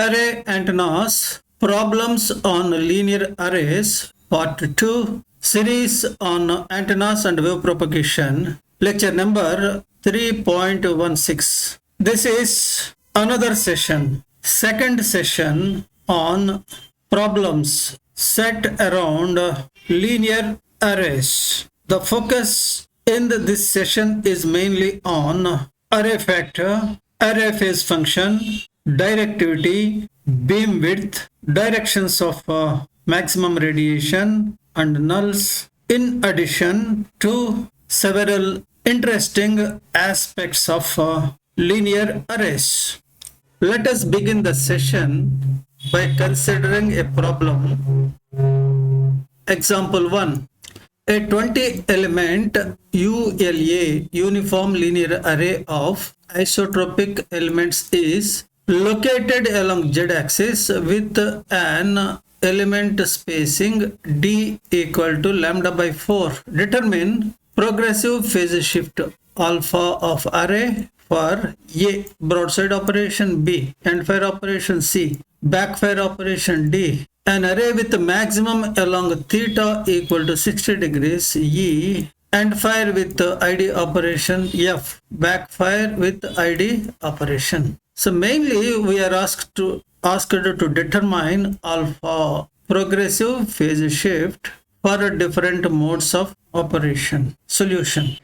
Array antennas, problems on linear arrays, part 2, series on antennas and wave propagation, lecture number 3.16. This is another session, second session on problems set around linear arrays. The focus in this session is mainly on array factor, array phase function, directivity, beam width, directions of maximum radiation, and nulls, in addition to several interesting aspects of linear arrays. Let us begin the session by considering a problem. Example 1. A 20-element ULA uniform linear array of isotropic elements is located along z-axis with an element spacing d equal to lambda by 4. Determine progressive phase shift alpha of array for A, broadside operation B, endfire operation C, backfire operation D. An array with maximum along theta equal to 60 degrees E, endfire with ID operation F, backfire with ID operation. So mainly we are asked to determine alpha, progressive phase shift for different modes of operation. Solution.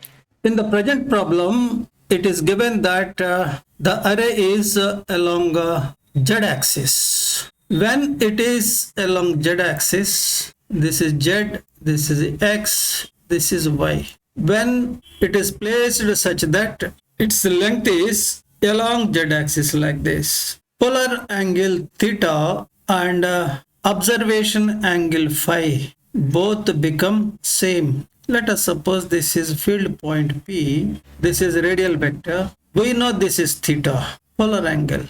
In the present problem, it is given that the array is along z-axis. When it is along z-axis, this is z, this is x, this is y. When it is placed such that its length is along z-axis like this, polar angle theta and observation angle phi both become same. Let us suppose this is field point P, this is radial vector. We know this is theta, polar angle.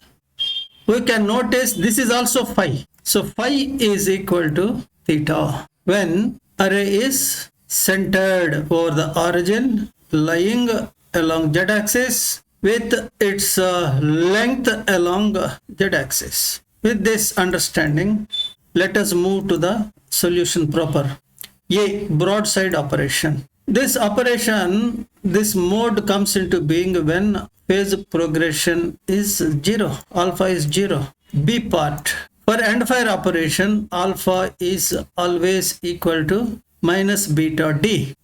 We can notice this is also phi. So phi is equal to theta when array is centered over the origin lying along z-axis with its length along z-axis. With this understanding, let us move to the solution proper. A, broadside operation. This operation, this mode comes into being when phase progression is 0, alpha is 0. B part. For endfire operation, alpha is always equal to minus beta d.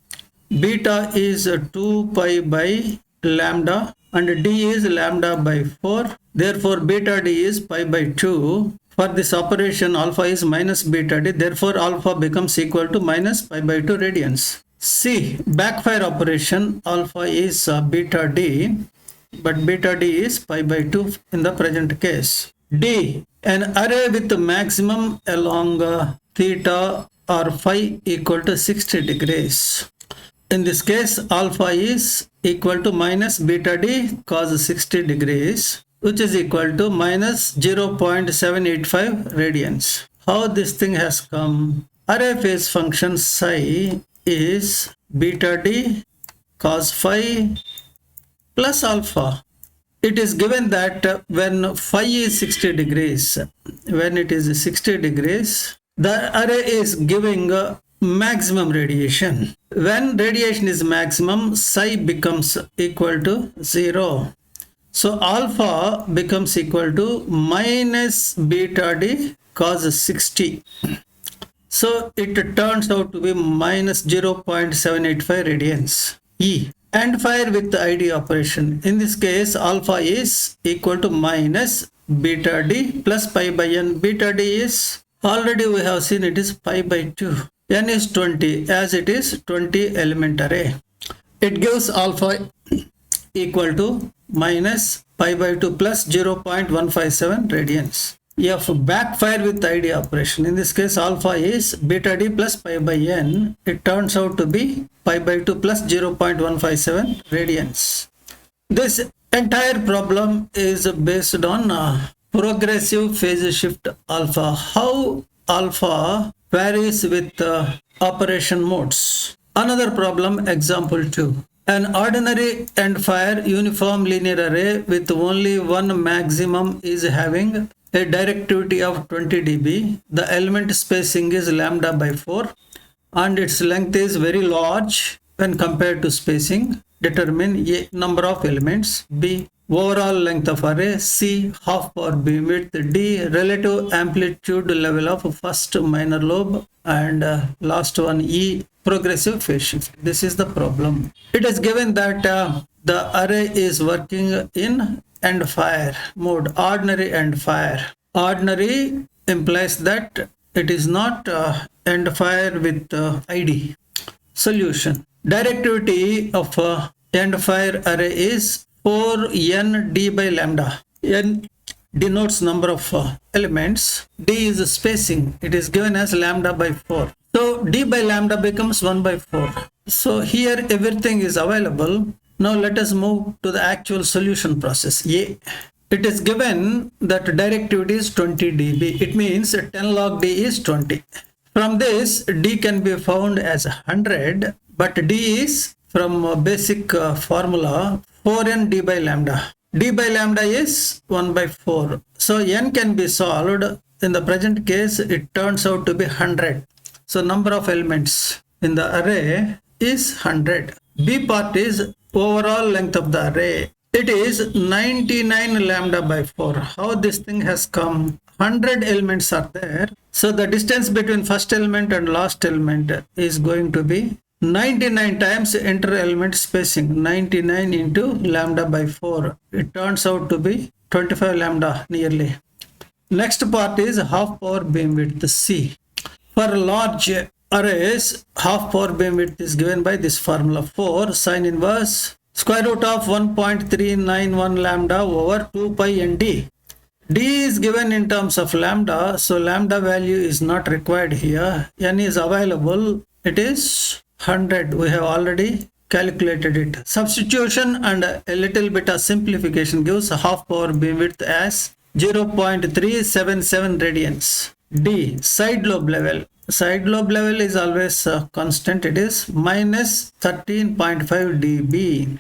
Beta is 2 pi by lambda and d is lambda by 4. Therefore, beta d is pi by 2. For this operation, alpha is minus beta d. Therefore, alpha becomes equal to minus pi by 2 radians. C, backfire operation, alpha is beta d, but beta d is pi by 2 in the present case. D, an array with maximum along theta or phi equal to 60 degrees. In this case, alpha is equal to minus beta d cos 60 degrees, which is equal to minus 0.785 radians. How this thing has come? Array phase function psi is beta d cos phi plus alpha. It is given that when phi is 60 degrees, when it is 60 degrees, the array is giving maximum radiation. When radiation is maximum, psi becomes equal to 0. So alpha becomes equal to minus beta d cos 60. So it turns out to be minus 0.785 radians. E, endfire with the ID operation. In this case, alpha is equal to minus beta d plus pi by n. Beta d is, already we have seen it is pi by 2. N is 20 as it is 20 element array. It gives alpha equal to minus pi by 2 plus 0.157 radians. F, backfire with ID operation. In this case, alpha is beta d plus pi by n. It turns out to be pi by 2 plus 0.157 radians. This entire problem is based on progressive phase shift alpha. How alpha varies with operation modes. Another problem, example 2. An ordinary endfire uniform linear array with only one maximum is having a directivity of 20 dB, the element spacing is lambda by 4 and its length is very large when compared to spacing. Determine A, number of elements, B, overall length of array, C, half power beamwidth, D, relative amplitude level of first minor lobe, and last one E, progressive phase shift. This is the problem. It is given that the array is working in end fire mode, ordinary end fire. Ordinary implies that it is not end fire with ID. Solution. Directivity of end fire array is 4n d by lambda. N denotes number of elements. D is spacing. It is given as lambda by 4. So d by lambda becomes 1 by 4. So here everything is available. Now let us move to the actual solution process. A. It is given that directivity is 20 dB. It means 10 log d is 20. From this, d can be found as 100, but d is from basic formula 4n d by lambda. D by lambda is 1 by 4. So n can be solved. In the present case, it turns out to be 100. So number of elements in the array is 100. B part is overall length of the array. It is 99 lambda by 4. How this thing has come? 100 elements are there. So the distance between first element and last element is going to be 99 times inter-element spacing. 99 into lambda by 4. It turns out to be 25 lambda nearly. Next part is half power beamwidth, C. For large arrays, half power beamwidth is given by this formula 4 sine inverse square root of 1.391 lambda over 2 pi nd. D is given in terms of lambda, so lambda value is not required here. N is available. It is 100. We have already calculated it. Substitution and a little bit of simplification gives half power beamwidth as 0.377 radians. D, side lobe level. Side lobe level is always constant. It is minus 13.5 dB.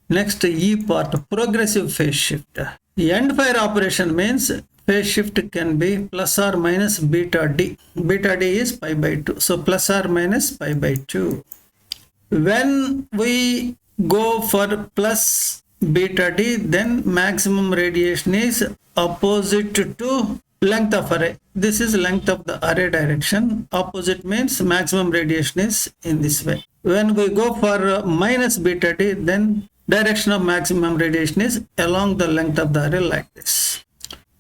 Next, E part, progressive phase shift. End fire operation means phase shift can be plus or minus beta d. Beta d is pi by 2. So plus or minus pi by 2. When we go for plus beta d, then maximum radiation is opposite to length of array. This is length of the array direction. Opposite means maximum radiation is in this way. When we go for minus beta d, then direction of maximum radiation is along the length of the array like this.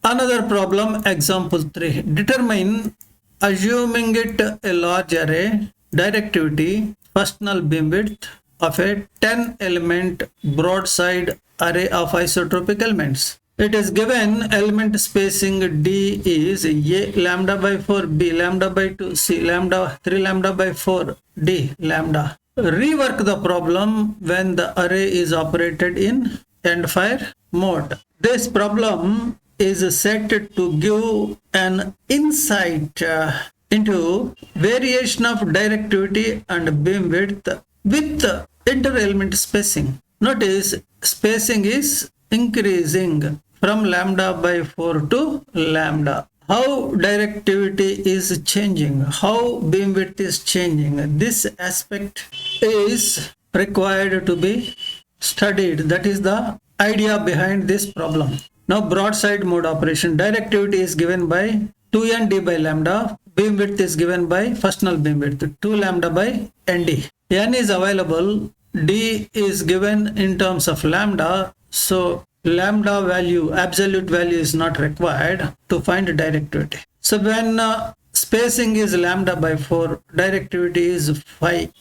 Another problem, example 3. Determine, assuming it a large array, directivity, first null beamwidth of a 10 element broadside array of isotropic elements. It is given element spacing D is A lambda by 4, B lambda by 2, C lambda 3 lambda by 4, D lambda. Rework the problem when the array is operated in end fire mode. This problem is set to give an insight into variation of directivity and beamwidth with inter-element spacing. Notice spacing is increasing from lambda by 4 to lambda. How directivity is changing, how beamwidth is changing, this aspect is required to be studied. That is the idea behind this problem. Now broadside mode operation, directivity is given by 2n d by lambda, beamwidth is given by first null beamwidth 2 lambda by nd. N is available, d is given in terms of lambda, so lambda value, absolute value is not required to find directivity. So when spacing is lambda by 4, directivity is 5.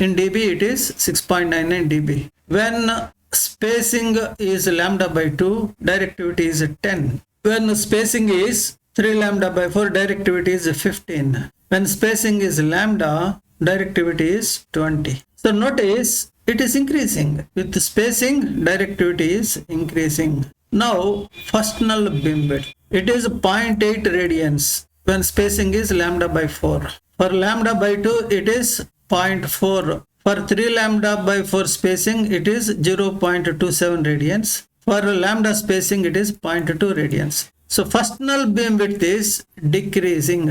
In dB it is 6.99 dB. When spacing is lambda by 2, directivity is 10. When spacing is 3 lambda by 4, directivity is 15. When spacing is lambda, directivity is 20. So notice it is increasing. With spacing, directivity is increasing. Now, first null beamwidth. It is 0.8 radians when spacing is lambda by 4. For lambda by 2, it is 0.4. For 3 lambda by 4 spacing, it is 0.27 radians. For lambda spacing, it is 0.2 radians. So first null beam width is decreasing,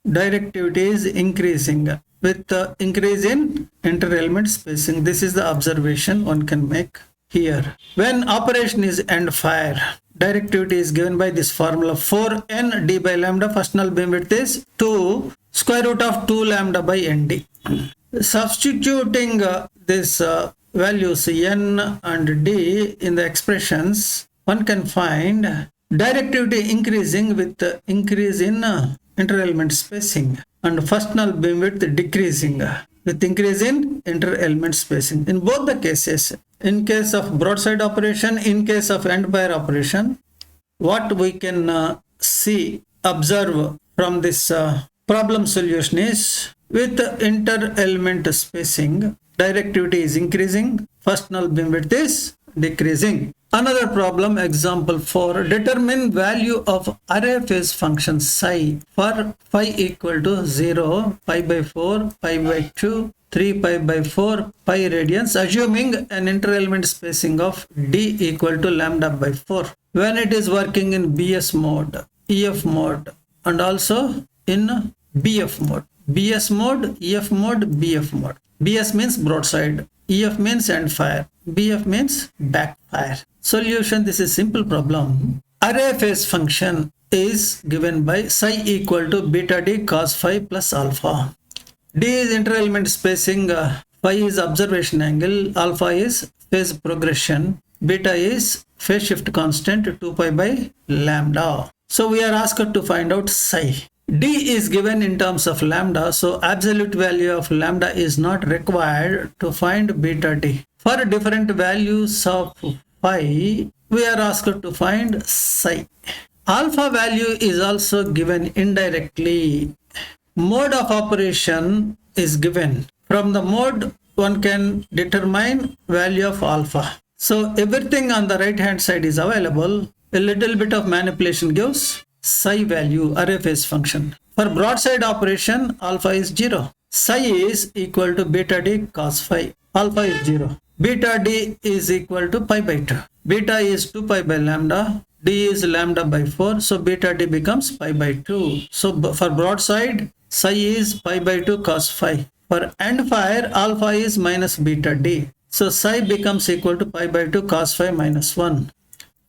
directivity is increasing with the increase in inter-element spacing. This is the observation one can make here. When operation is end fire, directivity is given by this formula 4n d by lambda. First null beam width is 2 square root of 2 lambda by nd. Substituting this values n and d in the expressions, one can find directivity increasing with the increase in inter-element spacing, and first null beam width decreasing with increase in inter-element spacing. In both the cases, in case of broadside operation, in case of end fire operation, what we can observe from this problem solution is, with inter-element spacing, directivity is increasing, first null beam width is decreasing. Another problem, example 4, determine value of array phase function psi for phi equal to 0, pi by 4, pi by 2, 3 pi by 4, pi radians, assuming an inter-element spacing of d equal to lambda by 4, when it is working in BS mode, EF mode, and also in BF mode. BS mode, EF mode, BF mode. BS means broadside, EF means end fire, BF means backfire. Solution, this is simple problem. Array phase function is given by psi equal to beta d cos phi plus alpha. D is inter-element spacing, phi is observation angle, alpha is phase progression, beta is phase shift constant 2 pi by lambda. So we are asked to find out psi. D is given in terms of lambda, so absolute value of lambda is not required to find beta d. For different values of phi, we are asked to find psi. Alpha value is also given indirectly. Mode of operation is given. From the mode, one can determine value of alpha. So everything on the right hand side is available. A little bit of manipulation gives psi value, array phase function. For broadside operation, alpha is 0. Psi is equal to beta d cos phi. Alpha is 0. Beta d is equal to pi by 2. Beta is 2 pi by lambda. D is lambda by 4. So beta d becomes pi by 2. So for broadside, psi is pi by 2 cos phi. For end fire, alpha is minus beta d. So psi becomes equal to pi by 2 cos phi minus 1.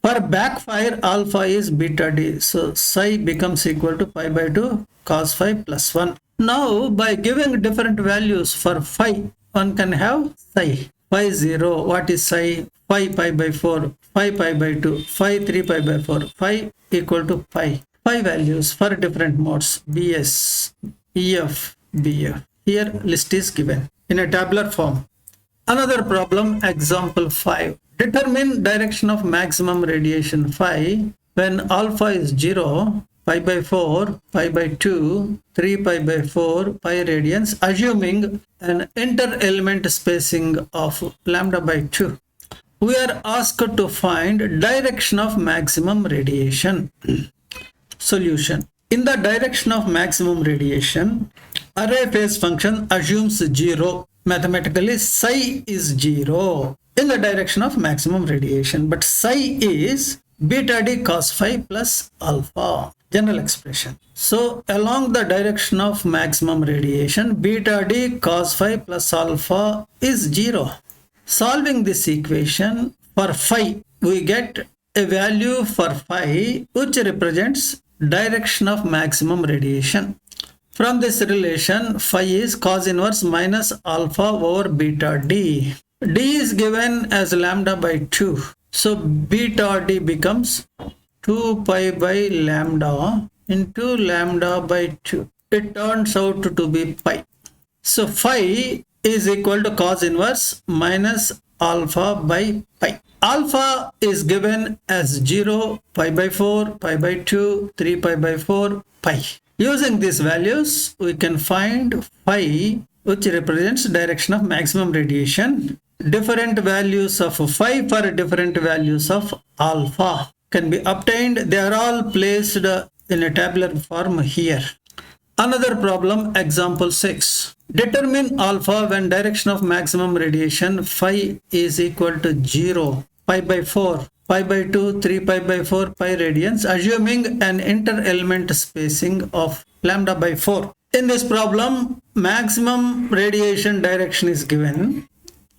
For backfire, alpha is beta d. So psi becomes equal to pi by 2 cos phi plus 1. Now by giving different values for phi, one can have psi. Phi 0, what is psi? Phi pi by 4, phi pi by 2, phi 3 pi by 4, phi equal to pi. Phi values for different modes, BS, EF, BF. Here list is given in a tabular form. Another problem, example 5. Determine direction of maximum radiation phi when alpha is 0, pi by 4, pi by 2, 3 pi by 4, pi radians, assuming an inter-element spacing of lambda by 2. We are asked to find direction of maximum radiation. Solution. In the direction of maximum radiation, array phase function assumes 0. Mathematically, psi is 0 in the direction of maximum radiation, but psi is beta d cos phi plus alpha, general expression. So along the direction of maximum radiation, beta d cos phi plus alpha is 0. Solving this equation for phi, we get a value for phi which represents direction of maximum radiation. From this relation, phi is cos inverse minus alpha over beta d. D is given as lambda by 2. So beta d becomes 2 pi by lambda into lambda by 2. It turns out to be pi. So phi is equal to cos inverse minus alpha by pi. Alpha is given as 0, pi by 4, pi by 2, 3 pi by 4, pi. Using these values, we can find phi, which represents direction of maximum radiation. Different values of phi for different values of alpha can be obtained. They are all placed in a tabular form here. Another problem, example 6. Determine alpha when direction of maximum radiation phi is equal to 0, pi by 4, pi by 2, 3 pi by 4 pi radians, assuming an inter-element spacing of lambda by 4. In this problem, maximum radiation direction is given.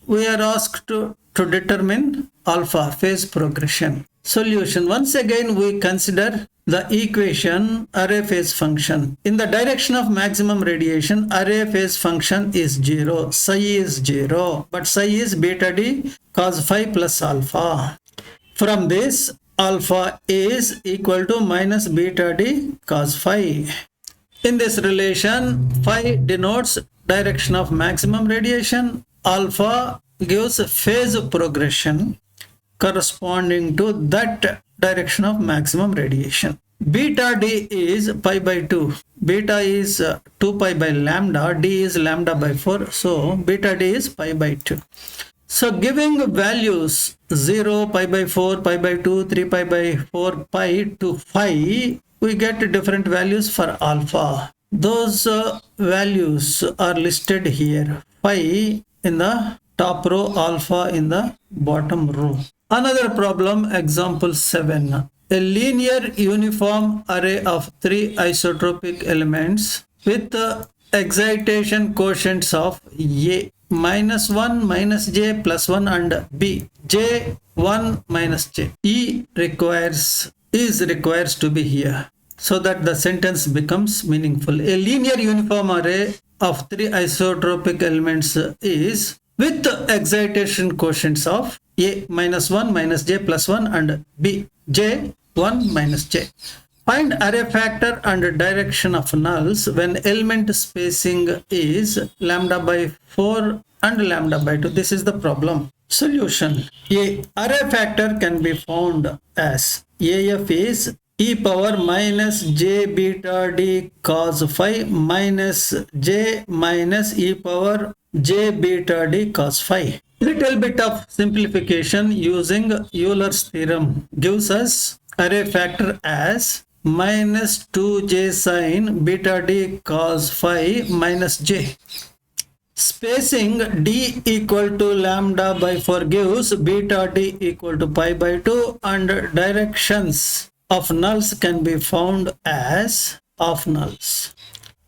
We are asked to determine alpha, phase progression. Solution. Once again, we consider the equation array phase function. In the direction of maximum radiation, array phase function is 0. Psi is 0. But psi is beta d cos phi plus alpha. From this, alpha is equal to minus beta d cos phi. In this relation, phi denotes direction of maximum radiation. Alpha gives phase progression corresponding to that direction of maximum radiation. Beta d is pi by 2. Beta is 2 pi by lambda. D is lambda by 4. So beta d is pi by 2. So giving values 0, pi by 4, pi by 2, 3 pi by 4, pi to phi, we get different values for alpha. Those values are listed here. Phi in the top row, alpha in the bottom row. Another problem, example 7. A linear uniform array of 3 isotropic elements with excitation quotients of A minus 1, minus J plus 1 and B, J 1 minus J. E requires to be here so that the sentence becomes meaningful. A linear uniform array of 3 isotropic elements is with excitation quotients of A minus 1 minus J plus 1 and B, J 1 minus J. Find array factor and direction of nulls when element spacing is lambda by 4 and lambda by 2. This is the problem. Solution. A array factor can be found as AF is e power minus j beta d cos phi minus j minus e power j beta d cos phi. Little bit of simplification using Euler's theorem gives us array factor as minus 2j sin beta d cos phi minus j. Spacing d equal to lambda by 4 gives beta d equal to pi by 2 and directions of nulls can be found as of nulls.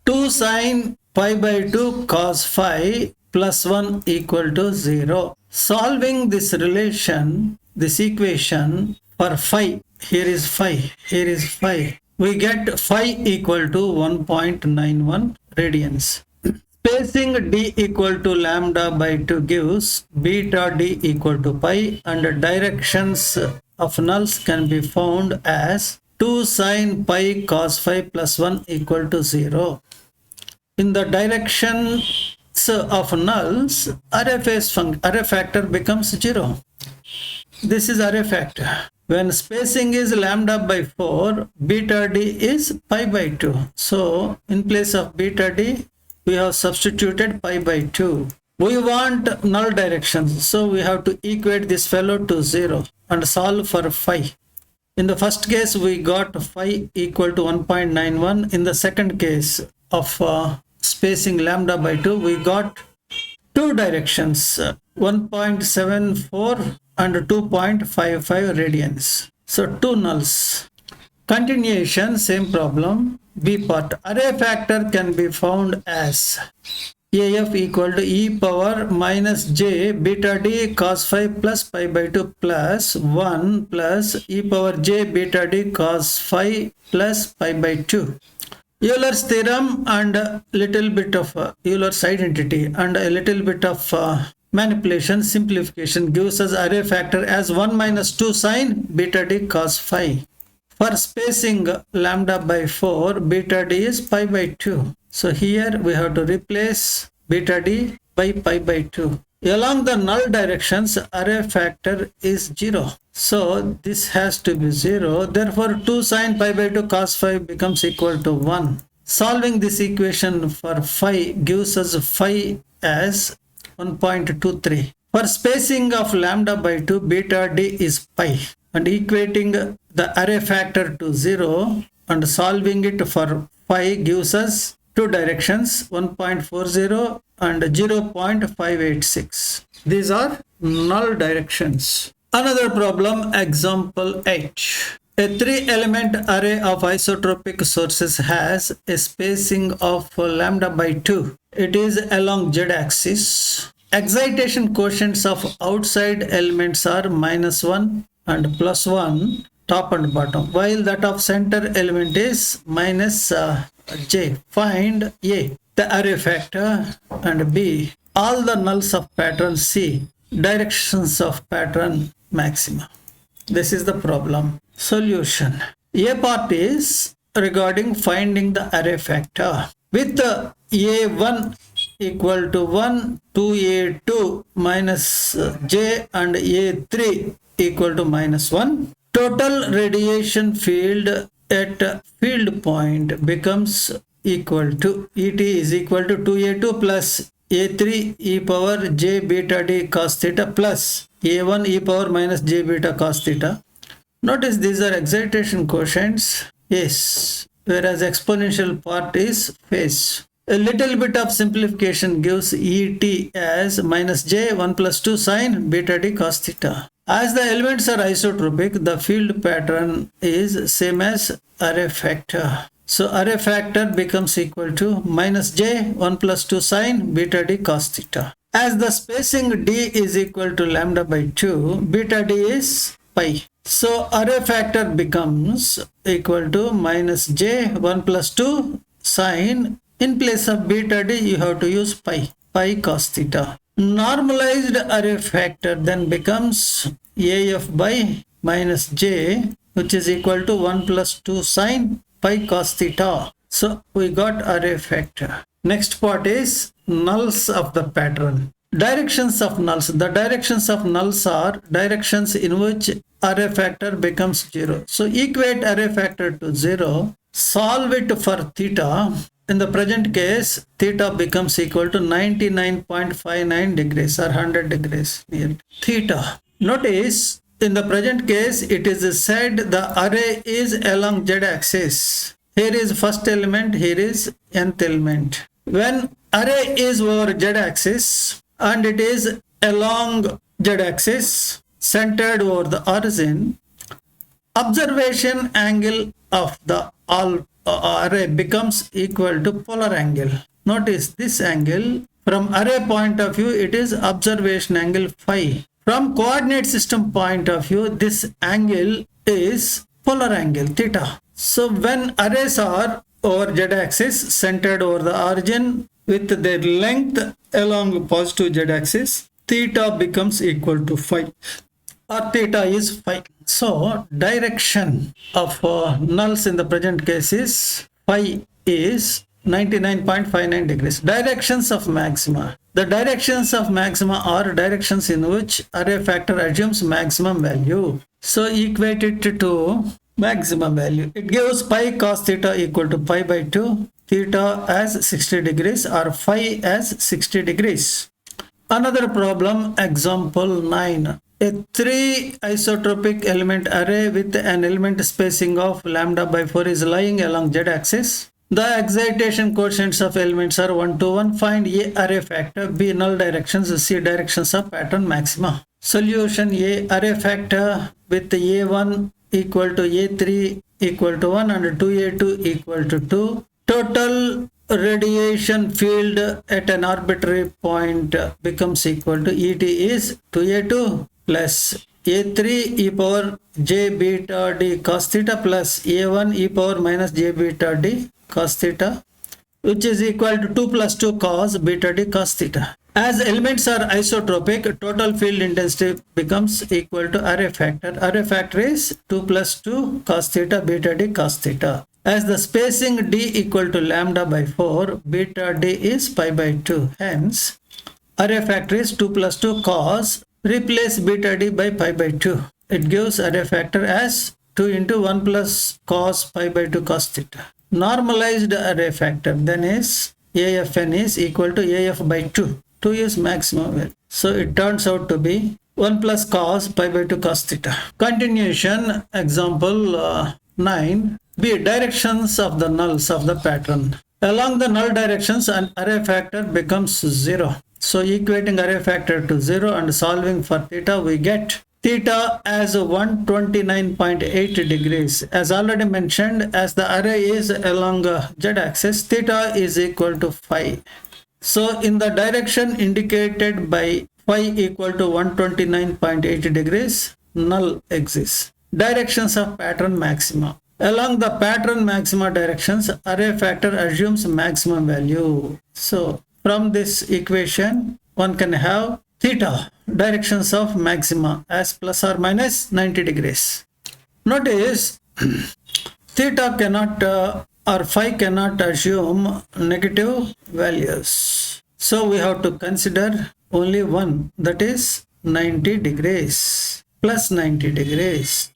2 sin pi by 2 cos phi plus 1 equal to 0. Solving this relation, this equation for phi, here is phi, we get phi equal to 1.91 radians. Spacing d equal to lambda by 2 gives beta d equal to pi and directions of nulls can be found as 2 sin pi cos phi plus 1 equal to 0. In the directions of nulls, array factor becomes 0. This is array factor. When spacing is lambda by 4, beta d is pi by 2. So in place of beta d, we have substituted pi by 2. We want null directions, so we have to equate this fellow to 0 and solve for phi. In the first case, we got phi equal to 1.91. In the second case of spacing lambda by 2, we got two directions, 1.74 and 2.55 radians. So two nulls. Continuation, same problem. B part. Array factor can be found as AF equal to e power minus j beta d cos phi plus pi by 2 plus 1 plus e power j beta d cos phi plus pi by 2. Euler's theorem and a little bit of Euler's identity and a little bit of manipulation, simplification gives us array factor as 1 minus 2 sin beta d cos phi. For spacing lambda by 4, beta d is pi by 2. So here we have to replace beta d by pi by 2. Along the null directions, array factor is 0. So this has to be 0. Therefore, 2 sin pi by 2 cos phi becomes equal to 1. Solving this equation for phi gives us phi as 1.23. For spacing of lambda by 2, beta d is pi. And equating the array factor to 0 and solving it for phi gives us two directions, 1.40 and 0.586. These are null directions. Another problem, example 8. A 3-element array of isotropic sources has a spacing of lambda by 2. It is along z-axis. Excitation quotients of outside elements are -1 and +1, top and bottom, while that of center element is -j. Find A, the array factor, and B, all the nulls of pattern. C, directions of pattern maxima. This is the problem. Solution. A part is regarding finding the array factor. With A1 equal to 1, 2A2 minus j and A3 equal to -1. Total radiation field at field point becomes equal to ET is equal to 2A2 plus A3 e power j beta d cos theta plus A1 e power minus j beta cos theta. Notice these are excitation quotients, yes, whereas exponential part is phase. A little bit of simplification gives ET as -j 1 plus 2 sine beta d cos theta. As the elements are isotropic, the field pattern is same as array factor. So array factor becomes equal to -j 1 plus 2 sine beta d cos theta. As the spacing d is equal to lambda by 2, beta d is pi. So array factor becomes equal to -j 1 plus 2 sine. In place of beta d, you have to use pi cos theta. Normalized array factor then becomes AF by -j, which is equal to 1 plus 2 sine pi cos theta. So we got array factor. Next part is nulls of the pattern. Directions of nulls. The directions of nulls are directions in which array factor becomes 0. So equate array factor to 0. Solve it for theta. In the present case, theta becomes equal to 99.59 degrees or 100 degrees near theta. Notice in the present case, it is said the array is along z-axis. Here is first element, here is nth element. When array is over z-axis and it is along z-axis, centered over the origin, observation angle of the array becomes equal to polar angle. Notice this angle, from array point of view, it is observation angle phi. From coordinate system point of view, this angle is polar angle theta. So when arrays are over z-axis, centered over the origin with their length along positive z-axis, theta becomes equal to phi, or theta is phi. So direction of nulls in the present case is phi is 99.59 degrees. Directions of maxima. The directions of maxima are directions in which array factor assumes maximum value. So equate it to maximum value. It gives pi cos theta equal to pi by 2, theta as 60 degrees or phi as 60 degrees. Another problem, example 9. A 3 isotropic element array with an element spacing of lambda by 4 is lying along z-axis. The excitation quotients of elements are 1 to 1. Find A array factor, B null directions, C directions of pattern maxima. Solution. A array factor with A1 equal to A3 equal to 1 and 2A2 equal to 2. Total radiation field at an arbitrary point becomes equal to ET is 2A2 plus A3 e power j beta d cos theta plus A1 e power minus j beta d cos theta, which is equal to 2 plus 2 cos beta d cos theta. As elements are isotropic, total field intensity becomes equal to array factor. Array factor is 2 plus 2 cos theta beta d cos theta. As the spacing d equal to lambda by 4, beta d is pi by 2. Hence, array factor is 2 plus 2 cos. Replace beta d by pi by 2. It gives array factor as 2 into 1 plus cos pi by 2 cos theta. Normalized array factor then is AFN is equal to AF by 2. 2 is maximum value. So it turns out to be 1 plus cos pi by 2 cos theta. Continuation, example 9. B. Directions of the nulls of the pattern. Along the null directions, an array factor becomes 0. So equating array factor to 0 and solving for theta, we get theta as 129.8 degrees. As already mentioned, as the array is along z-axis, theta is equal to phi. So in the direction indicated by phi equal to 129.8 degrees, null exists. Directions of pattern maxima. Along the pattern maxima directions, array factor assumes maximum value. So from this equation, one can have theta, directions of maxima, as plus or minus 90 degrees. Notice theta cannot or phi cannot assume negative values. So we have to consider only one, that is 90 degrees, plus 90 degrees.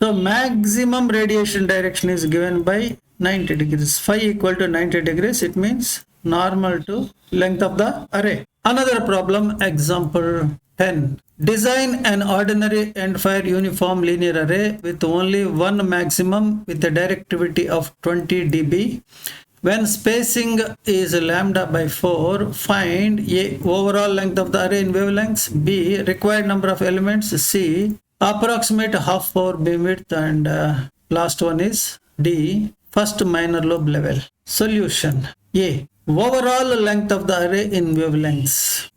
So maximum radiation direction is given by 90 degrees. Phi equal to 90 degrees, it means normal to length of the array. Another problem, example 10. Design an ordinary end-fire uniform linear array with only one maximum with a directivity of 20 dB. When spacing is lambda by 4, find A, overall length of the array in wavelengths, B, required number of elements, C, approximate half power beamwidth, and last one is D, first minor lobe level. Solution. A, overall length of the array in wavelengths.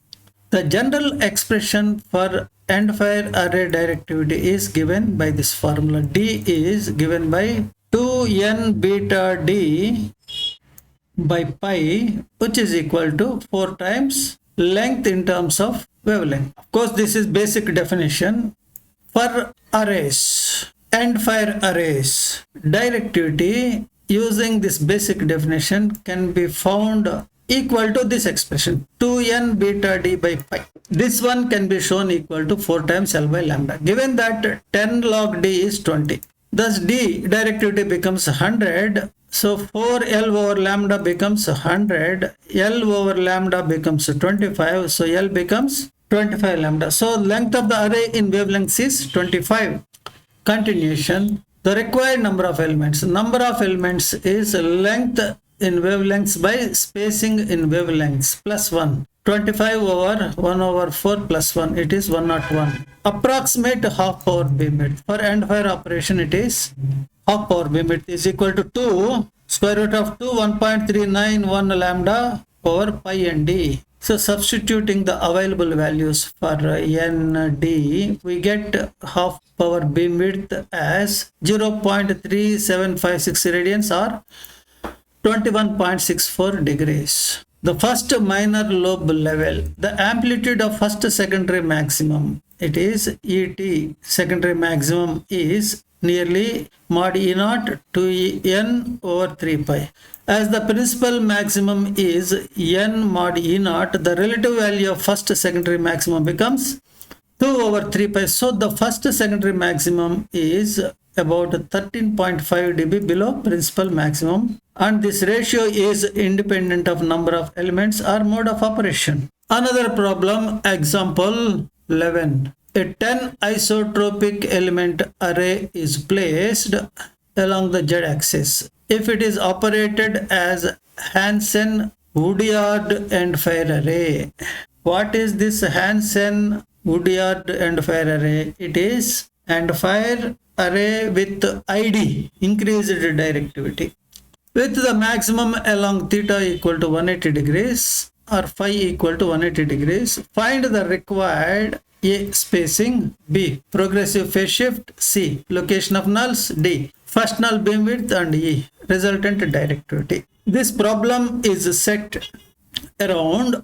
The general expression for end-fire array directivity is given by this formula. D is given by 2n beta d by pi, which is equal to 4 times length in terms of wavelength. Of course, this is basic definition. For arrays, end-fire arrays, directivity using this basic definition can be found equal to this expression 2n beta d by pi. This one can be shown equal to 4 times L by lambda. Given that 10 log d is 20, thus d directivity becomes 100. So 4L over lambda becomes 100, L over lambda becomes 25, so L becomes 25 lambda. So length of the array in wavelengths is 25. Continuation. The required number of elements. Number of elements is length in wavelengths by spacing in wavelengths plus 1. 25 over 1 over 4 plus 1. It is 101. Approximate half power beamwidth. For end-fire operation, it is half power beamwidth is equal to 2 square root of 2 1.391 lambda over pi and d. So substituting the available values for n d, we get half power beamwidth as 0.3756 radians or 21.64 degrees. The first minor lobe level, the amplitude of first secondary maximum, it is ET, secondary maximum is nearly mod E naught to n over 3 pi. As the principal maximum is n mod E naught, the relative value of first secondary maximum becomes 2 over 3 pi. So the first secondary maximum is about 13.5 dB below principal maximum, and this ratio is independent of number of elements or mode of operation. Another problem, example 11. A 10 isotropic element array is placed along the z-axis. If it is operated as Hansen-Woodyard end-fire array. What is this Hansen-Woodyard end-fire array? It is end-fire array with ID, increased directivity, with the maximum along theta equal to 180 degrees or phi equal to 180 degrees. Find the required A, spacing, B, progressive phase shift, C, location of nulls, D, first null beamwidth, and E, resultant directivity. This problem is set around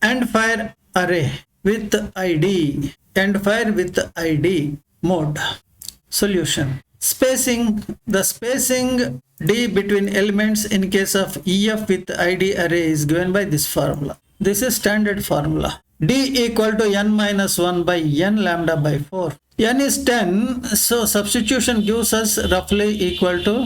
end-fire array with ID, end-fire with ID mode. Solution. Spacing. The spacing D between elements in case of EF with ID array is given by this formula. This is standard formula. D equal to n minus 1 by n lambda by 4. N is 10, so substitution gives us roughly equal to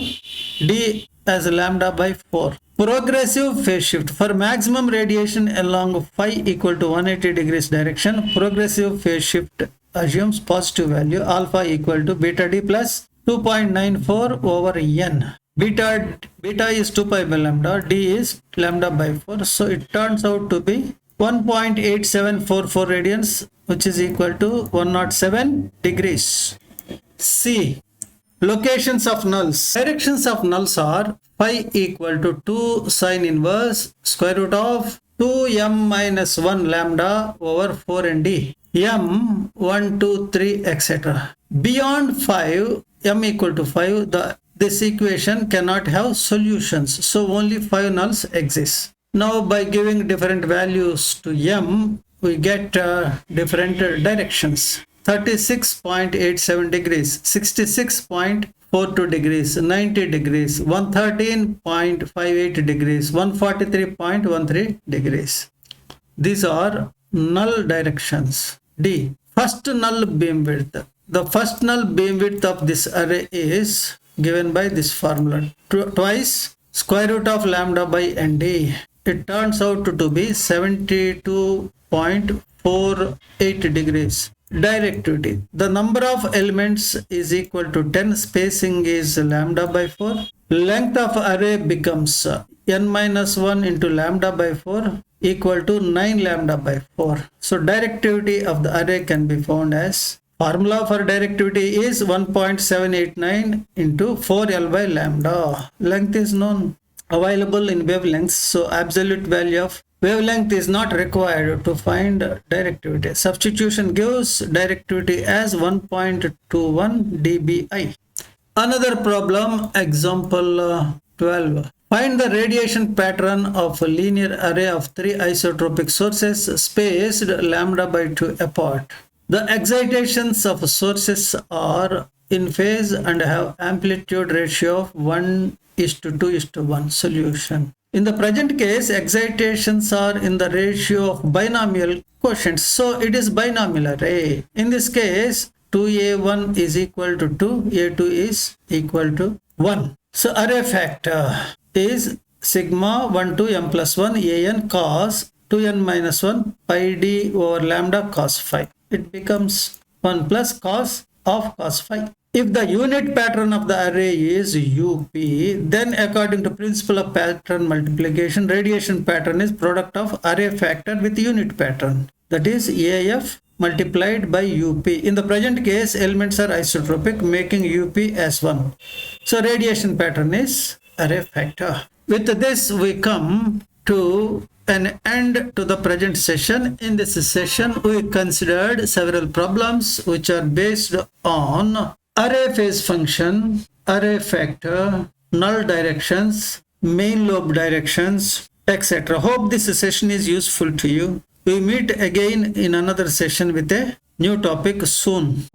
D as lambda by 4. Progressive phase shift. For maximum radiation along phi equal to 180 degrees direction, progressive phase shift assumes positive value alpha equal to beta d plus 2.94 over n. Beta is 2 pi by lambda, d is lambda by 4, so it turns out to be 1.8744 radians, which is equal to 107 degrees. C. Locations of nulls. Directions of nulls are phi equal to 2 sine inverse square root of 2m minus 1 lambda over 4nd. M 1, 2, 3, etc. Beyond 5, m equal to 5, this equation cannot have solutions. So only 5 nulls exist. Now by giving different values to m, we get different directions. 36.87 degrees, 66.42 degrees, 90 degrees, 113.58 degrees, 143.13 degrees. These are null directions. D. First null beam width. The first null beam width of this array is given by this formula. Twice square root of lambda by nd. It turns out to be 72.48 degrees. Directivity. The number of elements is equal to 10. Spacing is lambda by 4. Length of array becomes n minus 1 into lambda by 4 equal to 9 lambda by 4. So directivity of the array can be found as, formula for directivity is 1.789 into 4L by lambda. Length is known, available in wavelengths, so absolute value of wavelength is not required to find directivity. Substitution gives directivity as 1.21 dBi. Another problem, example 12. Find the radiation pattern of a linear array of 3 isotropic sources spaced lambda by 2 apart. The excitations of sources are in phase and have amplitude ratio of 1:2:1. Solution. In the present case, excitations are in the ratio of binomial quotients. So it is binomial array. In this case, 2a1 is equal to 2, a2 is equal to 1. So array factor is sigma 1 to m plus 1 an cos 2n minus 1 pi d over lambda cos phi. It becomes 1 plus cos of cos phi. If the unit pattern of the array is UP, then according to principle of pattern multiplication, radiation pattern is product of array factor with unit pattern. That is AF multiplied by UP. In the present case, elements are isotropic, making UP as 1. So radiation pattern is array factor. With this, we come to an end to the present session. In this session, we considered several problems which are based on array phase function, array factor, null directions, main lobe directions, etc. Hope this session is useful to you. We meet again in another session with a new topic soon.